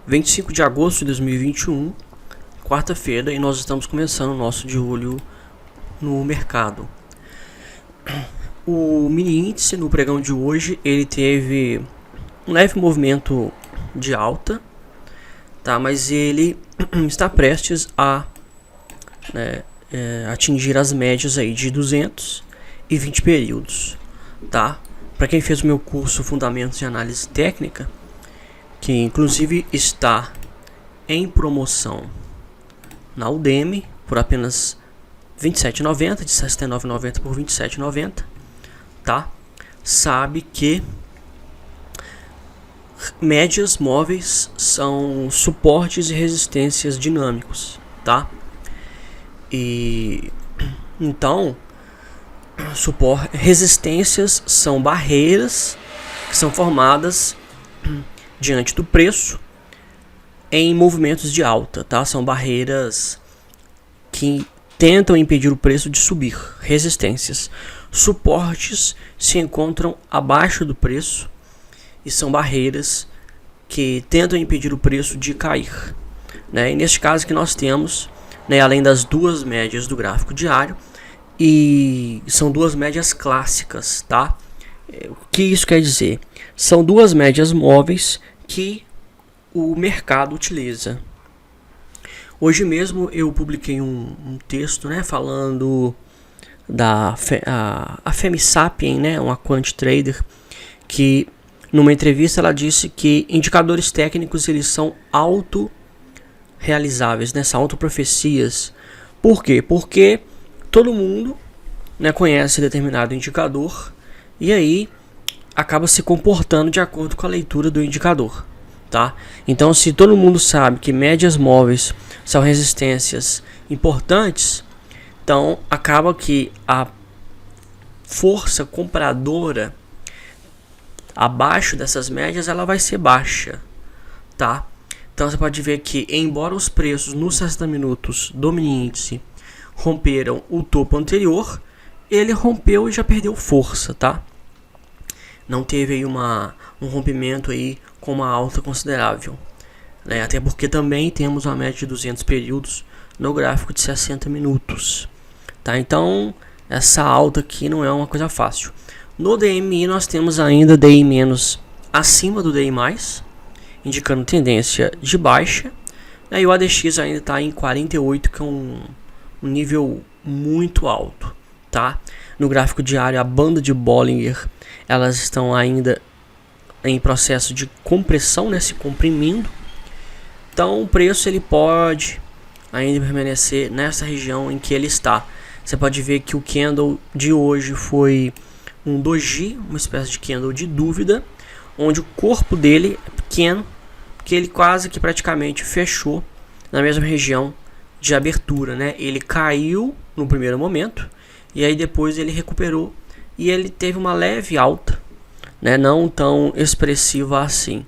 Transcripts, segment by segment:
25 de agosto de 2021, quarta-feira, e nós estamos começando o nosso de olho no mercado. O mini índice no pregão de hoje, ele teve um leve movimento de alta, tá? Mas ele está prestes a atingir as médias aí de 220 períodos, tá? Para quem fez o meu curso Fundamentos de Análise Técnica, que inclusive está em promoção na Udemy por apenas R$ 27,90, de R$ 69,90 por R$ 27,90, tá? Sabe que médias móveis são suportes e resistências dinâmicos, tá? E então, resistências são barreiras que são formadas diante do preço em movimentos de alta, tá? São barreiras que tentam impedir o preço de subir. Resistências. Suportes se encontram abaixo do preço e são barreiras que tentam impedir o preço de cair, né? E neste caso que nós temos, né, além das duas médias do gráfico diário, e são duas médias clássicas, tá? O que isso quer dizer? São duas médias móveis que o mercado utiliza. Hoje mesmo eu publiquei um texto, né, falando da a Femi Sapien, né, uma quant trader, que numa entrevista ela disse que indicadores técnicos eles são auto-realizáveis, né, são autoprofecias. Por quê? Porque todo mundo, né, conhece determinado indicador e aí acaba se comportando de acordo com a leitura do indicador, tá? Então, se todo mundo sabe que médias móveis são resistências importantes, então acaba que a força compradora abaixo dessas médias ela vai ser baixa, tá? Então você pode ver que, embora os preços nos 60 minutos do mini índice romperam o topo anterior, ele rompeu e já perdeu força, tá? Não teve aí um rompimento aí com uma alta considerável, né? Até porque também temos uma média de 200 períodos no gráfico de 60 minutos, tá? Então essa alta aqui não é uma coisa fácil. No DMI nós temos ainda DI- acima do DI+, indicando tendência de baixa, né? E o ADX ainda está em 48, que é um nível muito alto, tá? No gráfico diário, a banda de Bollinger, elas estão ainda em processo de compressão, né, se comprimindo. Então o preço ele pode ainda permanecer nessa região em que ele está. Você pode ver que o candle de hoje foi um doji, uma espécie de candle de dúvida, onde o corpo dele é pequeno, que ele quase que praticamente fechou na mesma região de abertura, né? Ele caiu no primeiro momento e aí depois ele recuperou e ele teve uma leve alta, né? Não tão expressiva assim,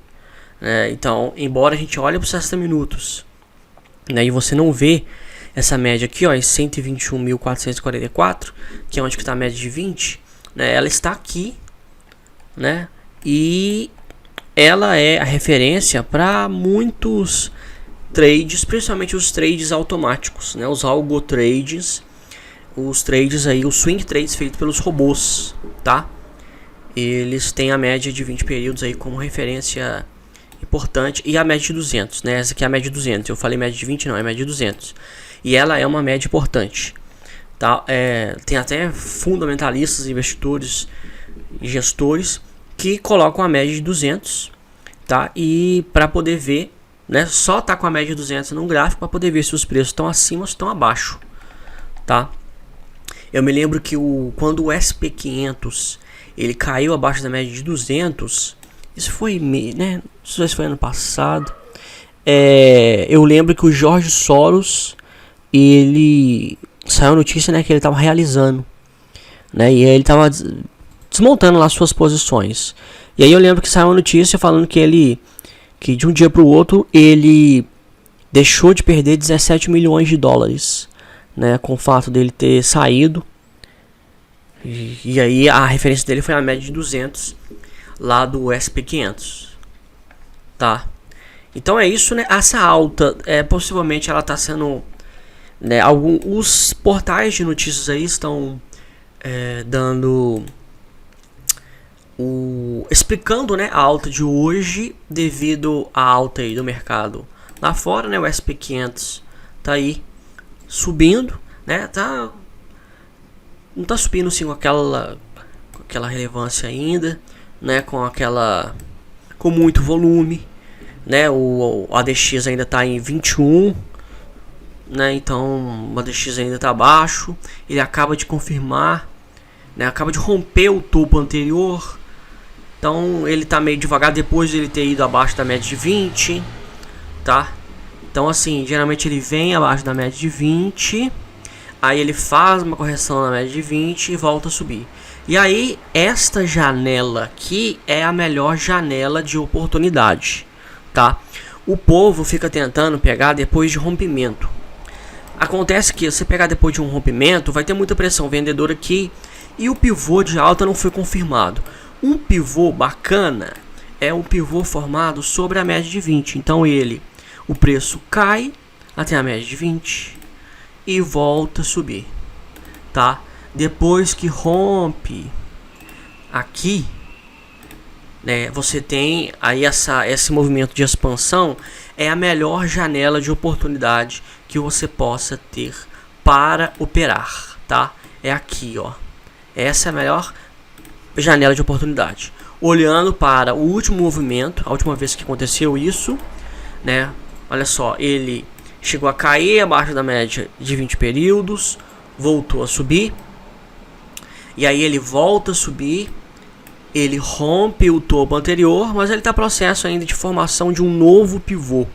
né? Então, embora a gente olhe para os 60 minutos, né, e você não vê essa média aqui, ó, em 121.444, que é onde está a média de 20, né? Ela está aqui, né? E ela é a referência para muitos trades, principalmente os trades automáticos, né? Os algo trades, os trades aí, os swing trades feitos pelos robôs, tá? Eles têm a média de 20 períodos aí como referência importante, e a média de 200, né? Essa aqui é a média de 200. Eu falei média de 20, não, é média de 200. E ela é uma média importante, tá? Tem até fundamentalistas, investidores e gestores que colocam a média de 200, tá? E para poder ver, né, só tá com a média de 200 no gráfico para poder ver se os preços estão acima ou estão abaixo, tá? Eu me lembro que quando o SP500 ele caiu abaixo da média de 200, isso foi, né, isso foi ano passado. Eu lembro que o George Soros, ele saiu a notícia, né, que ele estava realizando, né, e ele estava desmontando lá suas posições. E aí eu lembro que saiu a notícia falando que de um dia para o outro ele deixou de perder 17 milhões de dólares, né, com o fato dele ter saído. E aí a referência dele foi a média de 200 lá do SP500, tá? Então é isso, né? Essa alta, possivelmente ela está sendo, né, os portais de notícias aí estão dando explicando, né, a alta de hoje devido à alta aí do mercado lá fora, né? O SP500 tá aí subindo, né? Não tá subindo assim com aquela relevância ainda, né? Com muito volume, né? O ADX ainda tá em 21, né? Então o ADX ainda tá abaixo. Ele acaba de confirmar, né? Acaba de romper o topo anterior. Então ele tá meio devagar depois de ele ter ido abaixo da média de 20, tá? Então assim, geralmente ele vem abaixo da média de 20, aí ele faz uma correção na média de 20 e volta a subir. E aí esta janela aqui é a melhor janela de oportunidade, tá? O povo fica tentando pegar depois de rompimento. Acontece que você pegar depois de um rompimento, vai ter muita pressão vendedora aqui e o pivô de alta não foi confirmado. Um pivô bacana é um pivô formado sobre a média de 20. Então o preço cai até a média de 20 e volta a subir, tá? Depois que rompe aqui, né, você tem aí esse movimento de expansão, é a melhor janela de oportunidade que você possa ter para operar, tá? É aqui, ó. Essa é a melhor janela de oportunidade. Olhando para o último movimento, a última vez que aconteceu isso, né? Olha só, ele chegou a cair abaixo da média de 20 períodos, voltou a subir, e aí ele volta a subir, ele rompe o topo anterior, mas ele está em processo ainda de formação de um novo pivô.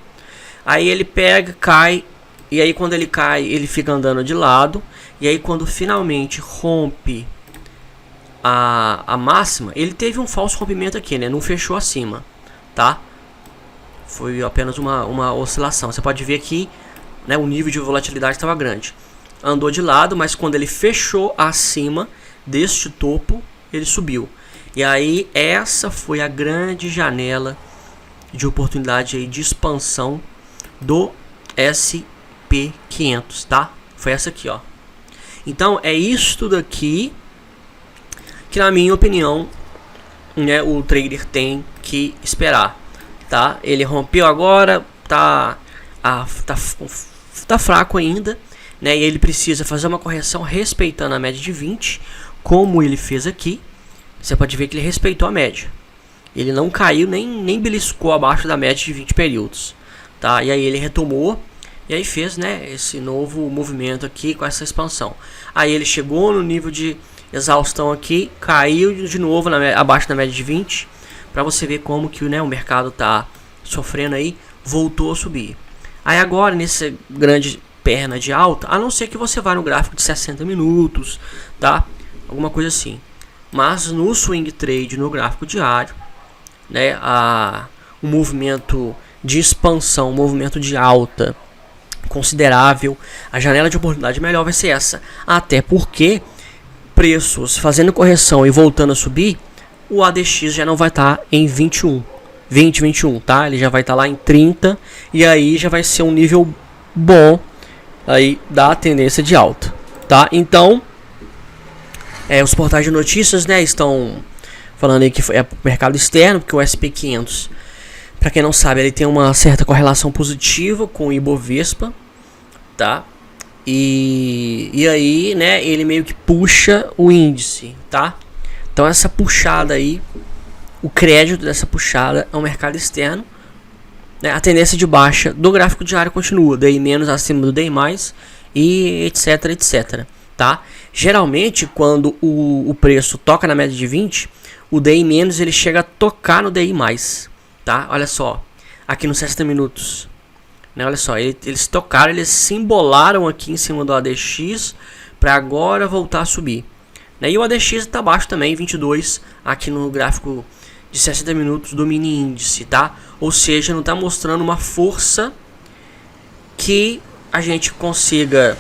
Aí ele pega, cai, e aí quando ele cai, ele fica andando de lado, e aí quando finalmente rompe a máxima, ele teve um falso rompimento aqui, né? Não fechou acima, tá? Foi apenas uma oscilação. Você pode ver aqui, né, o nível de volatilidade estava grande. Andou de lado, mas quando ele fechou acima deste topo, ele subiu. E aí essa foi a grande janela de oportunidade aí de expansão do SP500, tá? Foi essa aqui, ó. Então é isto daqui que, na minha opinião, né, o trader tem que esperar, tá? Ele rompeu agora, tá fraco ainda, né? E ele precisa fazer uma correção respeitando a média de 20, como ele fez aqui. Você pode ver que ele respeitou a média. Ele não caiu nem beliscou abaixo da média de 20 períodos, tá? E aí ele retomou e aí fez, né, esse novo movimento aqui com essa expansão. Aí ele chegou no nível de exaustão aqui, caiu de novo abaixo da média de 20, para você ver como que, né, o mercado tá sofrendo aí, voltou a subir. Aí agora, nessa grande perna de alta, a não ser que você vá no gráfico de 60 minutos, tá? Alguma coisa assim. Mas no swing trade, no gráfico diário, né, o movimento de expansão, o movimento de alta considerável, a janela de oportunidade melhor vai ser essa. Até porque preços fazendo correção e voltando a subir, o ADX já não vai estar em 21, tá? Ele já vai estar lá em 30 e aí já vai ser um nível bom aí da tendência de alta, tá? Então, os portais de notícias, né, estão falando aí que é mercado externo, porque o SP500, para quem não sabe, ele tem uma certa correlação positiva com o Ibovespa, tá? E aí, né, ele meio que puxa o índice, tá? Então essa puxada aí, o crédito dessa puxada é o mercado externo, né? A tendência de baixa do gráfico diário continua, DI menos acima do DI mais e etc, etc, tá? Geralmente quando o preço toca na média de 20, o DI menos ele chega a tocar no DI mais, tá? Olha só, aqui nos 60 minutos, né? Olha só, eles tocaram, eles se embolaram aqui em cima do ADX para agora voltar a subir, né? E o ADX está abaixo também, 22, aqui no gráfico de 60 minutos do mini índice, tá? Ou seja, não está mostrando uma força que a gente consiga,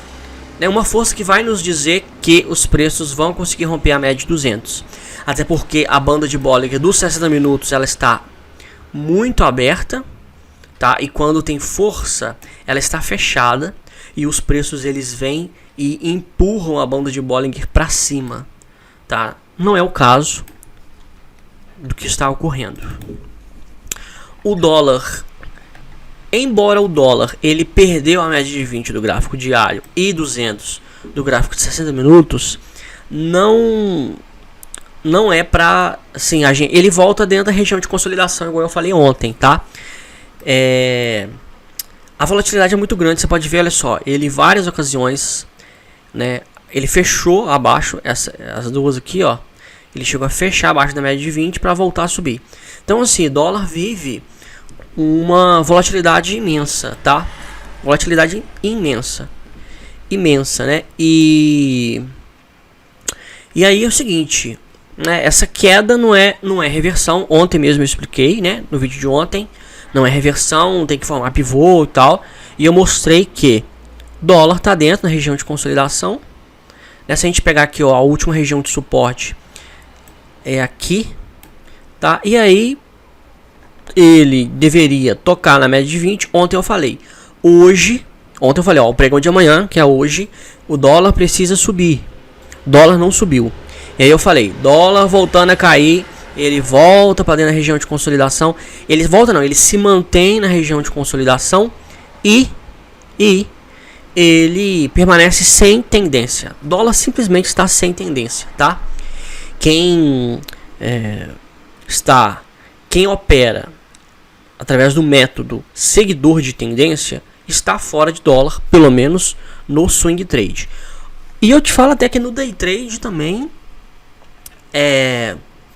né? Uma força que vai nos dizer que os preços vão conseguir romper a média de 200. Até porque a banda de Bollinger dos 60 minutos ela está muito aberta, tá? E quando tem força, ela está fechada e os preços eles vêm e empurram a banda de Bollinger para cima, tá? Não é o caso do que está ocorrendo. O dólar, embora o dólar ele perdeu a média de 20 do gráfico diário e 200 do gráfico de 60 minutos, não é pra, assim, ele volta dentro da região de consolidação, igual eu falei ontem, tá? A volatilidade é muito grande, você pode ver, olha só, ele em várias ocasiões, né, ele fechou abaixo, as duas aqui, ó, ele chegou a fechar abaixo da média de 20 para voltar a subir. Então, assim, dólar vive uma volatilidade imensa, tá? Volatilidade imensa, né? E aí é o seguinte, né? Essa queda não é reversão. Ontem mesmo eu expliquei, né? No vídeo de ontem, não é reversão, tem que formar pivô e tal. E eu mostrei que dólar tá dentro da região de consolidação. Né? Se a gente pegar aqui, ó, a última região de suporte é aqui, tá? E aí ele deveria tocar na média de 20. Ontem eu falei, ó, o pregão de amanhã, que é hoje, o dólar precisa subir. Dólar não subiu. E aí eu falei, dólar voltando a cair, ele volta para dentro da região de consolidação. Ele volta não, ele se mantém na região de consolidação e ele permanece sem tendência. Dólar simplesmente está sem tendência, tá? Quem opera através do método seguidor de tendência está fora de dólar, pelo menos no swing trade. E eu te falo até que no day trade também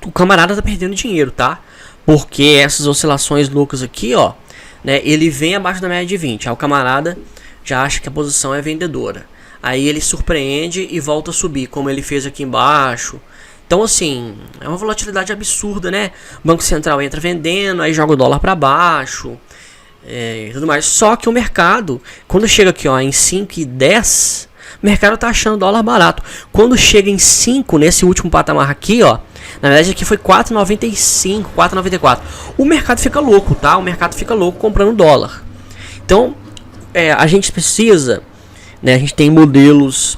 o camarada tá perdendo dinheiro, tá? Porque essas oscilações loucas aqui, ó, né, ele vem abaixo da média de 20. Aí o camarada já acha que a posição é vendedora. Aí ele surpreende e volta a subir, como ele fez aqui embaixo. Então, assim, é uma volatilidade absurda, né? O Banco Central entra vendendo, aí joga o dólar para baixo e tudo mais. Só que o mercado, quando chega aqui, ó, em 5,10, o mercado tá achando o dólar barato. Quando chega em 5, nesse último patamar aqui, ó, na verdade aqui foi 4,95, 4,94. O mercado fica louco, tá? O mercado fica louco comprando dólar. Então, a gente precisa, né? A gente tem modelos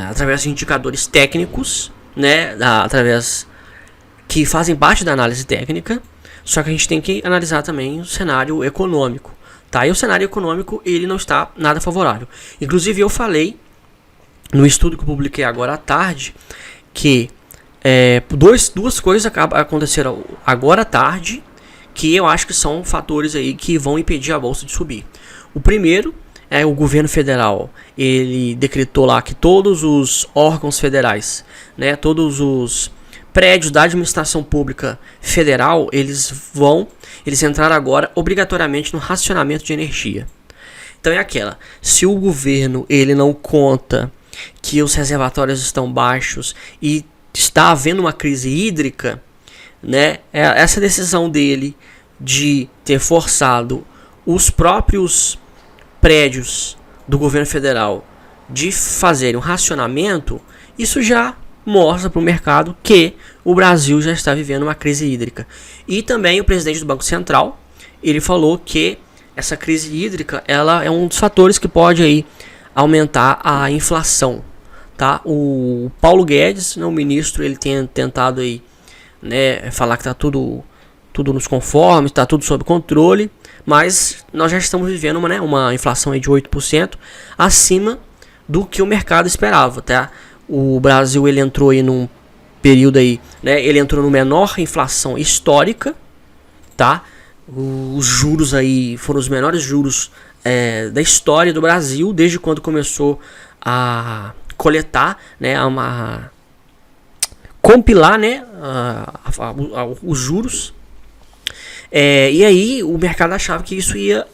através de indicadores técnicos, né, através que fazem parte da análise técnica, só que a gente tem que analisar também o cenário econômico, tá? E o cenário econômico ele não está nada favorável. Inclusive eu falei no estudo que eu publiquei agora à tarde que duas coisas aconteceram agora à tarde que eu acho que são fatores aí que vão impedir a bolsa de subir. O primeiro o governo federal, ele decretou lá que todos os órgãos federais, né, todos os prédios da administração pública federal, eles entraram agora obrigatoriamente no racionamento de energia. Então é aquela, se o governo ele não conta que os reservatórios estão baixos e está havendo uma crise hídrica, né, essa decisão dele de ter forçado os próprios prédios do governo federal de fazerem um racionamento, isso já mostra para o mercado que o Brasil já está vivendo uma crise hídrica. E também o presidente do Banco Central, ele falou que essa crise hídrica ela é um dos fatores que pode aí aumentar a inflação, tá? O Paulo Guedes, o ministro, ele tem tentado aí, né, falar que está tudo nos conformes, está tudo sob controle, mas nós já estamos vivendo uma inflação aí de 8%, acima do que o mercado esperava, tá? O Brasil ele entrou aí num período aí, né? Ele entrou no menor inflação histórica, tá? Os juros aí foram os menores juros da história do Brasil desde quando começou a coletar, né? A compilar, né? Os juros. E aí o mercado achava que isso ia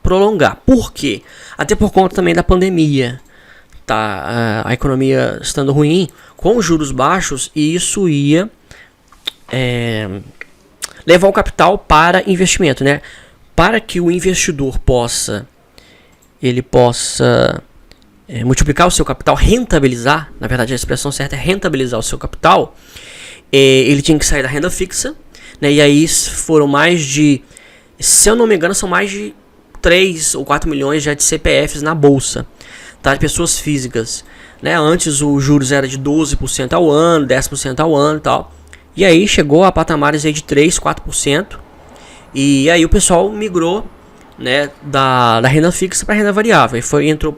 prolongar. Por quê? Até por conta também da pandemia, tá? A economia estando ruim, com os juros baixos, e isso ia levar o capital para investimento, né? Para que o investidor possa multiplicar o seu capital, rentabilizar, na verdade a expressão certa é rentabilizar o seu capital, ele tinha que sair da renda fixa, né? E aí foram mais de Se eu não me engano, são mais de 3 ou 4 milhões já de CPFs na bolsa, tá? De pessoas físicas, né? Antes os juros era de 12% ao ano, 10% ao ano e tal. E aí chegou a patamares aí de 3, 4%. E aí o pessoal migrou, né, da renda fixa para renda variável. E entrou,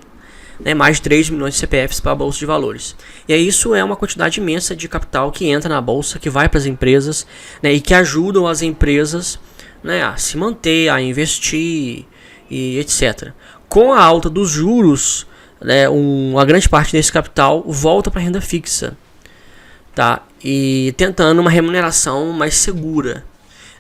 né, mais de 3 milhões de CPFs para a bolsa de valores. E aí isso é uma quantidade imensa de capital que entra na bolsa, que vai para as empresas, né, e que ajudam as empresas, né, a se manter, a investir e etc. Com a alta dos juros, né, uma grande parte desse capital volta para a renda fixa, tá? E tentando uma remuneração mais segura,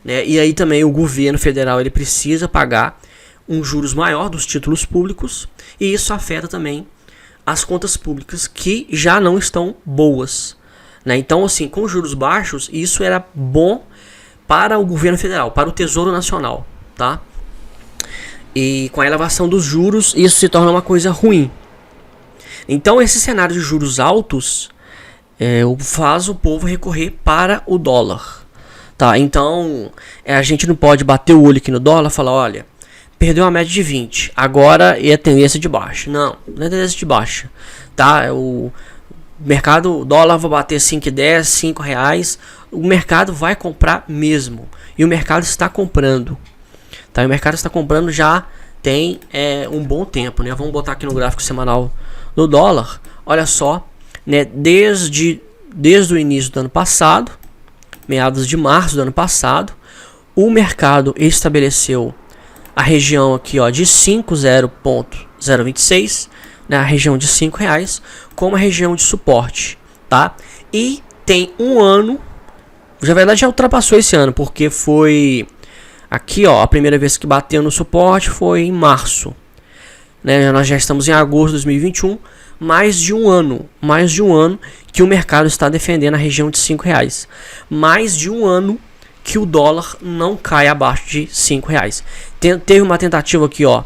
né? E aí também o governo federal ele precisa pagar um juros maior dos títulos públicos, e isso afeta também as contas públicas que já não estão boas, né? Então, assim, com juros baixos, isso era bom para o governo federal, para o Tesouro Nacional, tá? E com a elevação dos juros, isso se torna uma coisa ruim. Então, esse cenário de juros altos faz o povo recorrer para o dólar, tá? Então, a gente não pode bater o olho aqui no dólar e falar, olha, perdeu a média de 20, agora é tendência de baixa. Não é tendência de baixa, tá? O mercado, o dólar vai bater 5,10, 5 reais, o mercado vai comprar mesmo, e o mercado está comprando, tá? O mercado está comprando já tem um bom tempo, né? Vamos botar aqui no gráfico semanal do dólar, olha só, né? Desde o início do ano passado, meados de março do ano passado, o mercado estabeleceu a região aqui, ó, de 50.026, né, a região de R$5, como a região de suporte, tá? E tem um ano, na verdade já ultrapassou esse ano, porque foi aqui, ó, a primeira vez que bateu no suporte foi em março, né? Nós já estamos em agosto de 2021, mais de um ano que o mercado está defendendo a região de R$5, mais de um ano que o dólar não cai abaixo de R$5. Teve uma tentativa aqui, ó,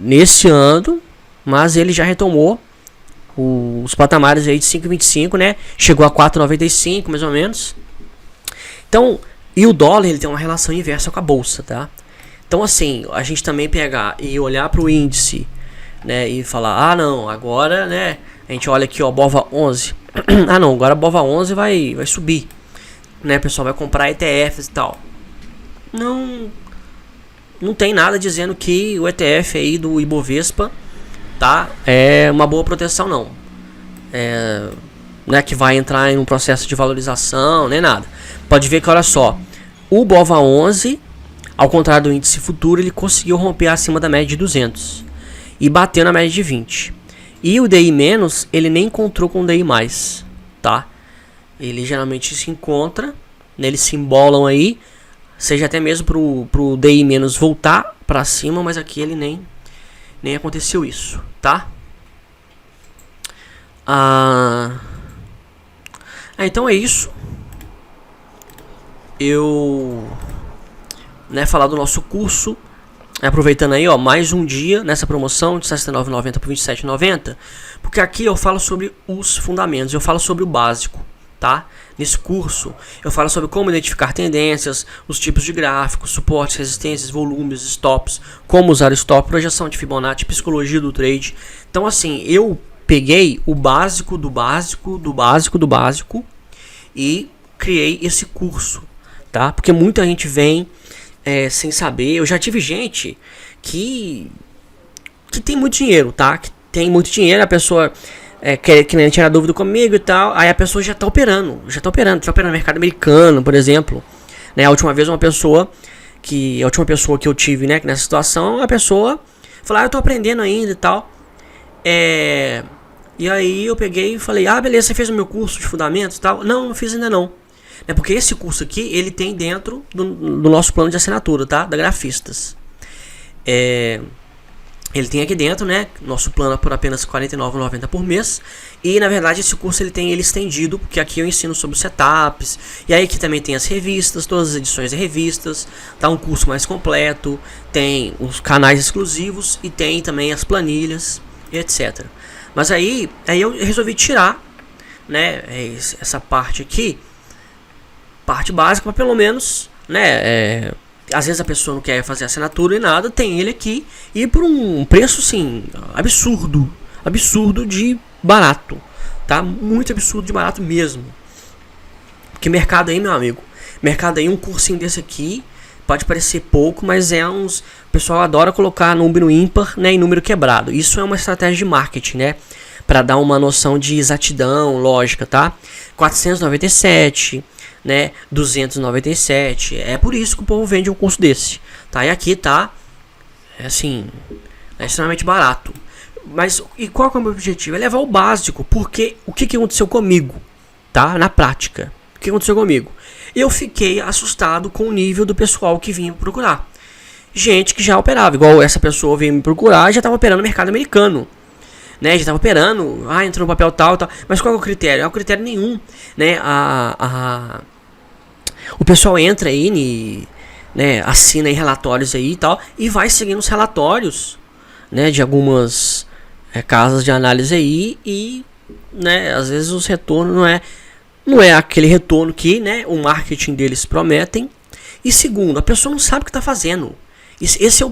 nesse ano, mas ele já retomou os patamares aí de 5,25, né? Chegou a 4,95 mais ou menos. Então, e o dólar ele tem uma relação inversa com a bolsa, tá? Então, assim, a gente também pegar e olhar para o índice, né, e falar, não, agora, né, a gente olha aqui, ó, BOVA11. Não, agora a BOVA11 vai subir, né, pessoal, vai comprar ETFs e tal. Não tem nada dizendo que o ETF aí do Ibovespa, tá, é uma boa proteção, não. Né, que vai entrar em um processo de valorização, nem nada. Pode ver que, olha só, o BOVA11, ao contrário do índice futuro, ele conseguiu romper acima da média de 200 e bateu na média de 20. E o DI-, ele nem encontrou com o DI+, tá? Ele geralmente se encontra, né, eles se embolam aí, seja até mesmo pro DI- voltar para cima, mas aqui ele nem aconteceu isso, tá? Então é isso. Eu, né, falar do nosso curso, aproveitando aí, ó, mais um dia nessa promoção de R$ 69,90 por R$ 27,90, porque aqui eu falo sobre os fundamentos, eu falo sobre o básico, tá? Nesse curso eu falo sobre como identificar tendências, os tipos de gráficos, suportes, resistências, volumes, stops, como usar stop, projeção de Fibonacci, psicologia do trade. Então, assim, eu peguei o básico do básico do básico do básico e criei esse curso, tá? Porque muita gente vem sem saber. Eu já tive gente que tem muito dinheiro, tá? Que tem muito dinheiro, a pessoa que nem tirar dúvida comigo e tal, aí a pessoa já tá operando no mercado americano, por exemplo, né? A última pessoa que eu tive, né, nessa situação, a pessoa falou, eu tô aprendendo ainda e tal, e aí eu peguei e falei, beleza, você fez o meu curso de fundamentos e tal? Não fiz ainda não. Porque esse curso aqui, ele tem dentro do nosso plano de assinatura, tá? Da Grafistas. Ele tem aqui dentro, né? Nosso plano é por apenas R$ 49,90 por mês. E, na verdade, esse curso ele tem ele estendido, porque aqui eu ensino sobre setups. E aí aqui também tem as revistas, todas as edições de revistas. Tá um curso mais completo. Tem os canais exclusivos e tem também as planilhas, etc. Mas aí eu resolvi tirar, né, essa parte aqui, parte básica, para pelo menos, né, às vezes a pessoa não quer fazer assinatura e nada, tem ele aqui e por um preço assim absurdo de barato, tá? Muito absurdo de barato mesmo. Porque mercado aí, meu amigo, mercado aí, um cursinho desse aqui pode parecer pouco, mas o pessoal adora colocar número ímpar, né, e número quebrado. Isso é uma estratégia de marketing, né, para dar uma noção de exatidão, lógica, tá? 497, né, 297, é por isso que o povo vende um curso desse, tá? E aqui tá, assim, é extremamente barato. Mas e qual que é o meu objetivo? É levar o básico, porque o que aconteceu comigo, tá? Na prática, o que aconteceu comigo? Eu fiquei assustado com o nível do pessoal que vinha me procurar. Gente que já operava, igual essa pessoa veio me procurar, já estava operando no mercado americano, né? Já estava operando, entrou no papel tal. Mas qual é o critério? Não é o critério nenhum, né? O pessoal entra aí, né? Assina aí relatórios aí e tal, e vai seguindo os relatórios, né? De algumas casas de análise aí e, né? Às vezes os retornos não é aquele retorno que, né, o marketing deles prometem. E segundo, a pessoa não sabe o que está fazendo. Esse é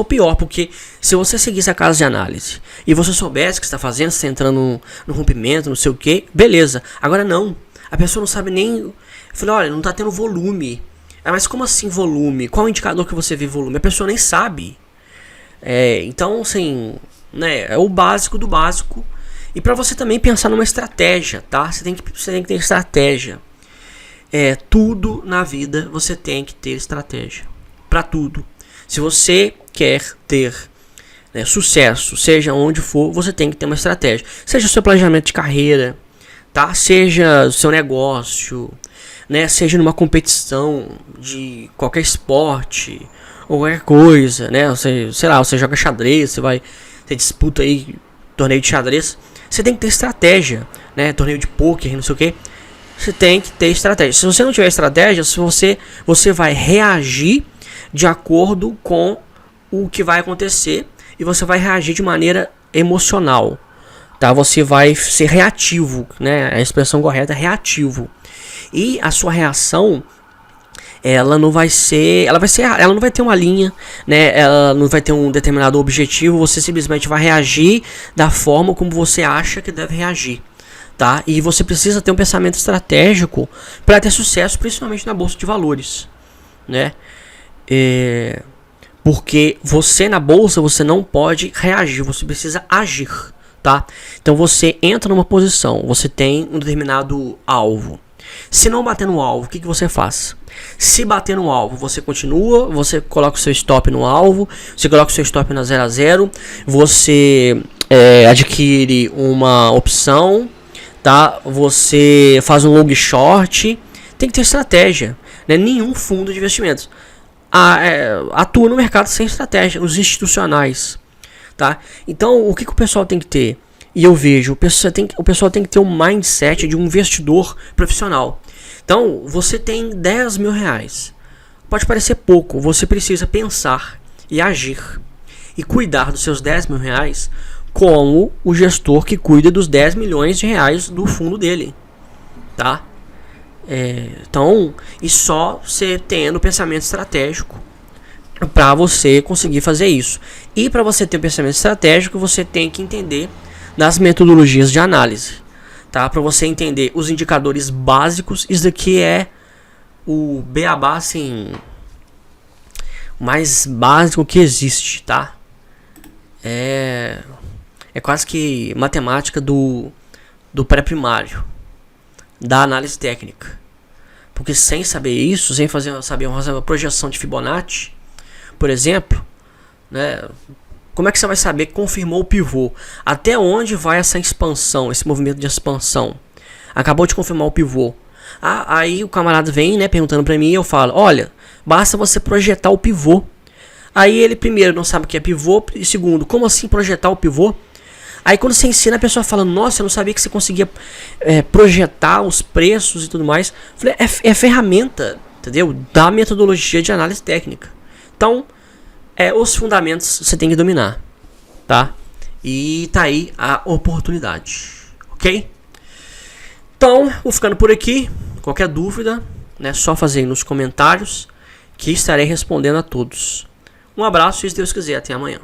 o pior, porque se você seguisse a casa de análise e você soubesse o que está fazendo, você está entrando no rompimento, não sei o que, beleza. Agora não, a pessoa não sabe nem. Eu falei, olha, não está tendo volume. Mas como assim volume? Qual o indicador que você vê volume? A pessoa nem sabe. Então, assim, né, é o básico do básico. E para você também pensar numa estratégia, tá? Você tem que ter estratégia. Tudo na vida você tem que ter estratégia. Para tudo. Se você quer ter, né, sucesso, seja onde for, você tem que ter uma estratégia. Seja o seu planejamento de carreira, tá? Seja o seu negócio, né? Seja numa competição de qualquer esporte ou qualquer coisa, né? Sei lá, você joga xadrez, você disputa aí torneio de xadrez. Você tem que ter estratégia, né? Torneio de pôquer, não sei o que. Você tem que ter estratégia. Se você não tiver estratégia, você vai reagir de acordo com o que vai acontecer e você vai reagir de maneira emocional, tá? Você vai ser reativo, né? A expressão correta é reativo. E a sua reação, ela não vai ter uma linha, né? Ela não vai ter um determinado objetivo. Você simplesmente vai reagir da forma como você acha que deve reagir, tá? E você precisa ter um pensamento estratégico para ter sucesso, principalmente na bolsa de valores, né? Porque você na bolsa, você não pode reagir, você precisa agir, tá? Então você entra numa posição, você tem um determinado alvo. Se não bater no alvo, o que você faz? Se bater no alvo, você continua, você coloca o seu stop no alvo, você coloca o seu stop na 0 a 0, você adquire uma opção, tá? Você faz um long short, tem que ter estratégia, né? Nenhum fundo de investimentos atua no mercado sem estratégia, os institucionais, tá? Então, o que o pessoal tem que ter? E eu vejo, o pessoal tem que ter um mindset de um investidor profissional. Então, você tem 10 mil reais. Pode parecer pouco, você precisa pensar e agir. E cuidar dos seus 10 mil reais como o gestor que cuida dos 10 milhões de reais do fundo dele, tá? Então, e só você tendo pensamento estratégico para você conseguir fazer isso. E para você ter um pensamento estratégico, você tem que entender das metodologias de análise, tá? Para você entender os indicadores básicos. Isso daqui é o beabá, assim, mais básico que existe, tá? É quase que matemática do pré-primário, da análise técnica. Porque sem saber isso, sem saber uma projeção de Fibonacci, por exemplo, né, como é que você vai saber que confirmou o pivô? Até onde vai essa expansão, esse movimento de expansão? Acabou de confirmar o pivô. Aí o camarada vem, né, perguntando pra mim, e eu falo, olha, basta você projetar o pivô. Aí ele primeiro não sabe o que é pivô, e segundo, como assim projetar o pivô? Aí quando você ensina, a pessoa fala, nossa, eu não sabia que você conseguia projetar os preços e tudo mais. Eu falei, é ferramenta, entendeu? Da metodologia de análise técnica. Então, os fundamentos você tem que dominar, tá? E tá aí a oportunidade, ok? Então, vou ficando por aqui. Qualquer dúvida, né, só fazer aí nos comentários que estarei respondendo a todos. Um abraço e, se Deus quiser, até amanhã.